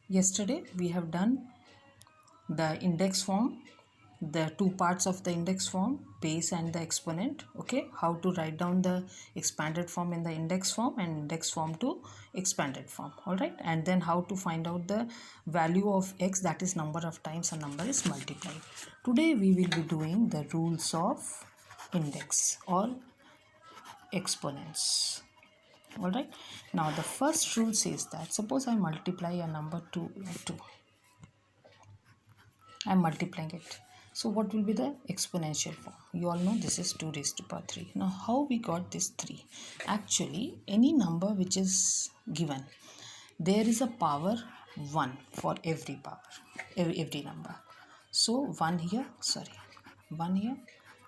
Yesterday we have done the index form, the two parts of the index form, base and the exponent. Okay, how to write down the expanded form in the index form and index form to expanded form. All right, and then how to find out the value of x, that is number of times a number is multiplied. Today we will be doing the rules of index or exponents. All right, now the first rule says that suppose I multiply a number 2 by 2. I'm multiplying it. So what will be the exponential form? You all know this is 2 raised to power 3. Now how we got this 3? Actually, any number which is given, there is a power 1 for every power, every number. So 1 here, 1 here,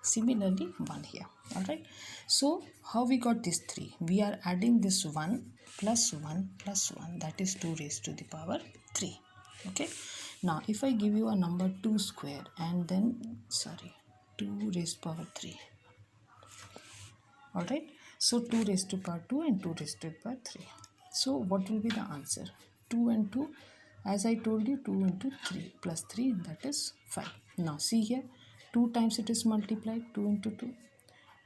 similarly 1 here. Alright. So how we got this 3? We are adding this 1 plus 1 plus 1, that is 2 raised to the power 3. Okay. Now if I give you a number 2 square and then 2 raised to power 3. Alright. So 2 raised to power 2 and 2 raised to power 3. So what will be the answer? 2 and 2, as I told you, 2 into 3 plus 3, that is 5. Now see here, 2 times it is multiplied, 2 into 2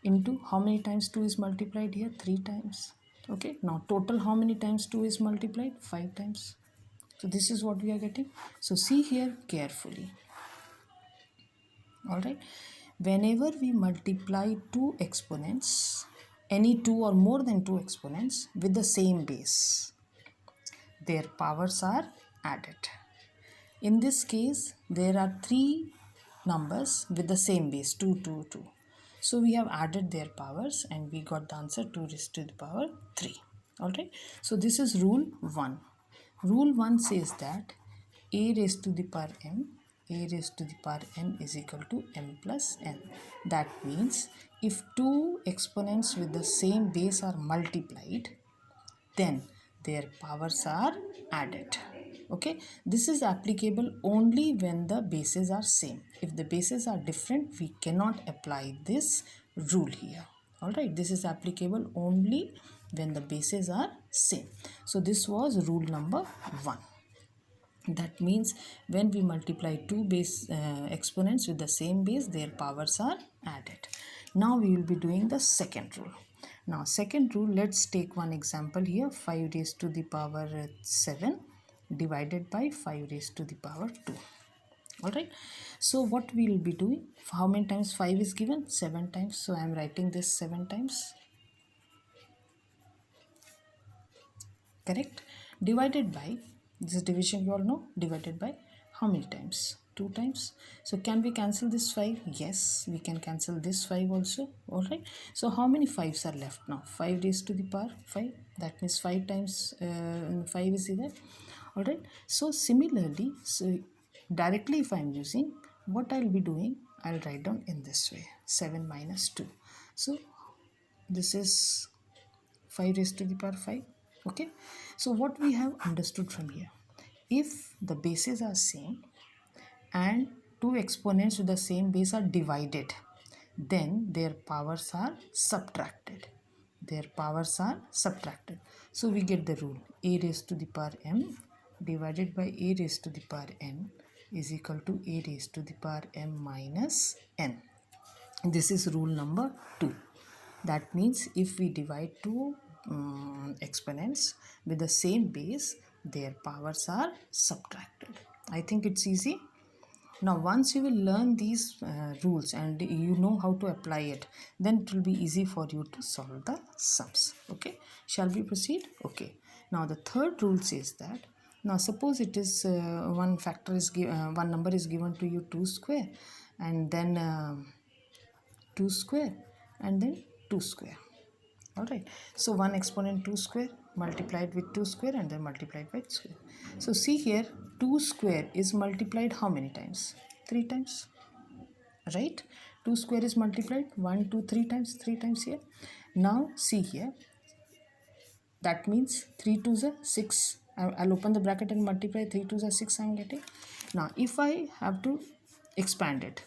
into how many times 2 is multiplied here? 3 times. Okay, now total how many times 2 is multiplied? 5 times. So this is what we are getting. So see here carefully. Alright, whenever we multiply two exponents, any two or more than two exponents with the same base, their powers are added. In this case, there are three numbers with the same base, 2, 2, 2. So we have added their powers and we got the answer 2 raised to the power 3. Alright, so this is rule 1. Rule 1 says that a raised to the power m, a raised to the power n is equal to m plus n. That means if two exponents with the same base are multiplied, then their powers are added. Okay, this is applicable only when the bases are same. If the bases are different, we cannot apply this rule here. All right, this is applicable only when the bases are same. So this was rule number 1. That means when we multiply two base exponents with the same base, their powers are added. Now we will be doing the second rule. Now second rule, let's take one example here. 5 raised to the power 7 divided by 5 raised to the power 2. Alright, so what we will be doing, how many times 5 is given? 7 times. So I am writing this 7 times. Correct? Divided by, this division you all know, divided by how many times? 2 times. So can we cancel this 5? Yes, we can cancel this 5 also. Alright, so how many 5s are left now? 5 raised to the power 5, that means 5 times 5 is there. Alright, so similarly, so directly if I am using, what I will be doing, I will write down in this way, 7 minus 2. So this is 5 raised to the power 5. Okay, so what we have understood from here, if the bases are same and two exponents with the same base are divided, then their powers are subtracted. Their powers are subtracted. So we get the rule, a raised to the power m divided by a raised to the power n is equal to a raised to the power m minus n. This is rule number 2. That means if we divide two exponents with the same base, their powers are subtracted. I think it's easy. Now once you will learn these rules and you know how to apply it, then it will be easy for you to solve the sums. Okay, shall we proceed? Okay, now the third rule says that, now suppose it is one factor is one number is given to you 2 square and then 2 square and then 2 square. Alright, so one exponent 2 square multiplied with 2 square and then multiplied by square. So see here, 2 square is multiplied how many times? 3 times. Right? 2 square is multiplied 1, 2, 3 times. 3 times here. Now see here, that means 3 2s are 6. I'll open the bracket and multiply 3 2s are 6 I am getting. Now if I have to expand it,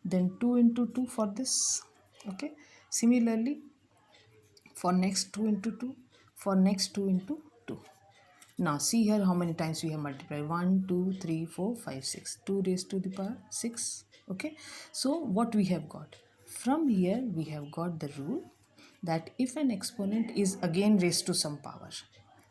then 2 into 2 for this. Okay, similarly for next 2 into 2, for next 2 into 2. Now see here how many times we have multiplied. 1, 2, 3, 4, 5, 6. 2 raised to the power 6. Okay. So what we have got? From here we have got the rule that if an exponent is again raised to some power,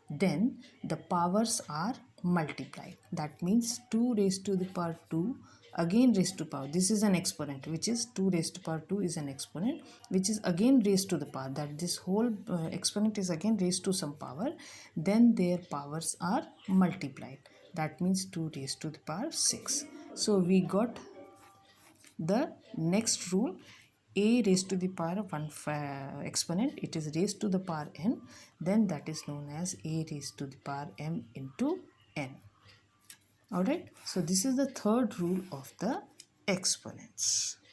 then the powers are multiplied. That means 2 raised to the power 2 again raised to power. This is an exponent, which is 2 raised to power 2 is an exponent which is again raised to the power, that this whole exponent is again raised to some power, then their powers are multiplied. That means 2 raised to the power 6. So we got the next rule, a raised to the power of one exponent, it is raised to the power n, then that is known as a raised to the power m into n. Alright, so this is the third rule of the exponents.